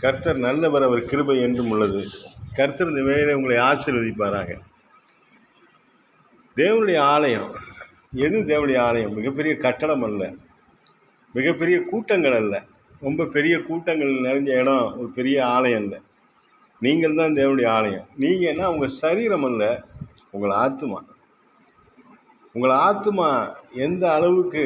கர்த்தர் நல்லவர், அவர் கிருபை என்றும் உள்ளது. கர்த்தர் இந்த வேளையிலே உங்களை ஆசீர்வதிப்பாராக. தேவனுடைய ஆலயம் எது? தேவனுடைய ஆலயம் மிகப்பெரிய கட்டடம் அல்ல, மிகப்பெரிய கூட்டங்கள் அல்ல, ரொம்ப பெரிய கூட்டங்கள் நிறைஞ்ச இடம் ஒரு பெரிய ஆலயம் இல்லை. நீங்கள் தான் தேவனுடைய ஆலயம். நீங்கள் என்ன? உங்கள் சரீரம் அல்ல, உங்கள் ஆத்துமா. உங்கள் ஆத்துமா எந்த அளவுக்கு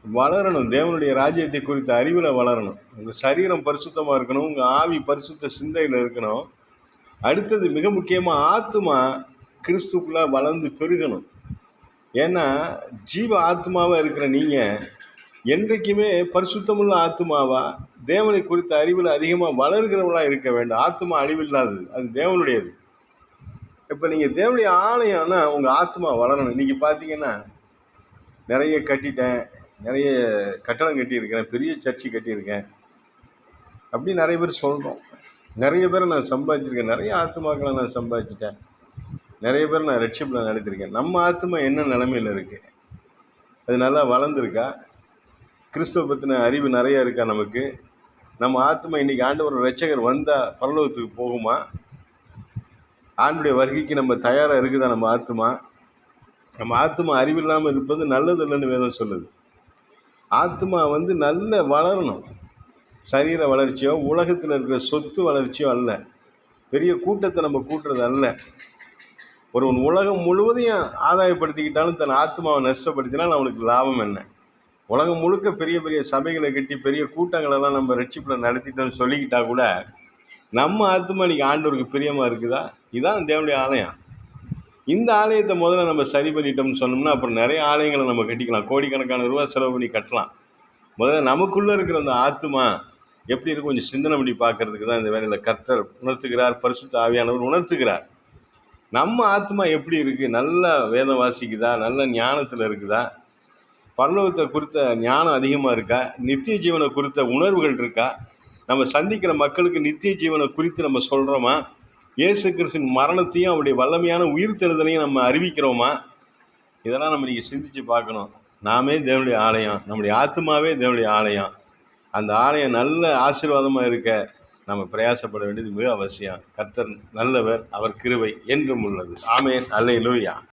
வளரணும்? தேவனுடைய ராஜ்யத்தை குறித்த அறிவில் வளரணும். உங்கள் சரீரம் பரிசுத்தமாக இருக்கணும், உங்கள் ஆவி பரிசுத்த சிந்தையில் இருக்கணும். அடுத்தது மிக முக்கியமாக ஆத்துமா கிறிஸ்துக்குள்ளே வளர்ந்து பெருகணும். ஏன்னா ஜீவ ஆத்மாவாக இருக்கிற நீங்கள் என்றைக்குமே பரிசுத்தமுள்ள ஆத்மாவா தேவனை குறித்த அறிவில் அதிகமாக வளர்கிறவளாக இருக்க வேண்டும். ஆத்மா அழிவில்லாதது, அது தேவனுடையது. இப்போ நீங்கள் தேவனுடைய ஆலயம்னா உங்கள் ஆத்மா வளரணும். இன்றைக்கி பார்த்தீங்கன்னா நிறைய கட்டிட்டேன், நிறைய கட்டடம் கட்டியிருக்கேன், பெரிய சர்ச்சு கட்டியிருக்கேன் அப்படி நிறைய பேர் சொல்கிறோம். நிறைய பேரை நான் சம்பாதிச்சிருக்கேன், நிறைய ஆத்மாக்களை நான் சம்பாதிச்சிட்டேன், நிறைய பேர் நான் ரட்சிப்பில் நடத்திருக்கேன். நம்ம ஆத்மா என்ன நிலைமையில் இருக்குது? அது நல்லா வளர்ந்துருக்கா? கிறிஸ்துவ பற்றின அறிவு நிறையா இருக்கா நமக்கு? நம்ம ஆத்மா இன்றைக்கி ஆண்டவர் ரட்சகர் வந்தால் பரலோகத்துக்கு போகுமா? ஆண்டுடைய வருகைக்கு நம்ம தயாராக இருக்குதா? நம்ம ஆத்மா அறிவில்லாமல் இருப்பது நல்லது இல்லைன்னு வேதம் சொல்லுது. ஆத்மா நல்ல வளரணும். சரீர வளர்ச்சியோ உலகத்தில் இருக்கிற சொத்து வளர்ச்சியோ அல்ல, பெரிய கூட்டத்தை நம்ம கூட்டுறது அல்ல. ஒருவன் உலகம் முழுவதையும் ஆதாயப்படுத்திக்கிட்டாலும் தன் ஆத்மாவை நஷ்டப்படுத்தினால் அவனுக்கு லாபம் என்ன? உலகம் முழுக்க பெரிய பெரிய சபைகளை கட்டி பெரிய கூட்டங்களெல்லாம் நம்ம ரட்சிப்பில் நடத்திட்டோம்னு சொல்லிக்கிட்டா கூட நம்ம ஆத்மா இன்றைக்கி ஆண்டவருக்கு பிரியமாக இருக்குதா? இதுதான் தேவனுடைய ஆலயம். இந்த ஆலயத்தை முதல்ல நம்ம சரி பண்ணிட்டோம்னு சொன்னோம்னா அப்புறம் நிறைய ஆலயங்களை நம்ம கட்டிக்கலாம், கோடிக்கணக்கான ரூபா செலவு பண்ணி கட்டலாம். முதல்ல நமக்குள்ளே இருக்கிற அந்த ஆத்மா எப்படி இருக்கும் கொஞ்சம் சிந்தனை பண்ணி பார்க்கறதுக்கு தான் இந்த வேலையில் கர்த்தர் உணர்த்துகிறார், பரிசுத்த ஆவியானவர் உணர்த்துகிறார். நம்ம ஆத்மா எப்படி இருக்குது? நல்லா வேதம் வாசிக்குதா? நல்ல ஞானத்தில் இருக்குதா? பரலோகத்தை குறித்த ஞானம் அதிகமாக இருக்கா? நித்திய ஜீவனை குறித்த உணர்வுகள் இருக்கா? நம்ம சந்திக்கிற மக்களுக்கு நித்திய ஜீவனை குறித்து நம்ம சொல்கிறோமா? இயேசு கிறிஸ்துவின் மரணத்தையும் அவருடைய வல்லமையான உயிர்த்தெழுதலையும் நம்ம அறிவிக்கிறோமா? இதெல்லாம் நம்ம இன்றைக்கி சிந்தித்து பார்க்கணும். நாமே தேவனுடைய ஆலயம், நம்முடைய ஆத்மாவே தேவனுடைய ஆலயம். அந்த ஆலயம் நல்ல ஆசீர்வாதமாக இருக்க நம்ம பிரயாசப்பட வேண்டியது மிக அவசியம். கர்த்தர் நல்லவர், அவர் கிருபை என்றும் உள்ளது. ஆமென். அல்லேலூயா.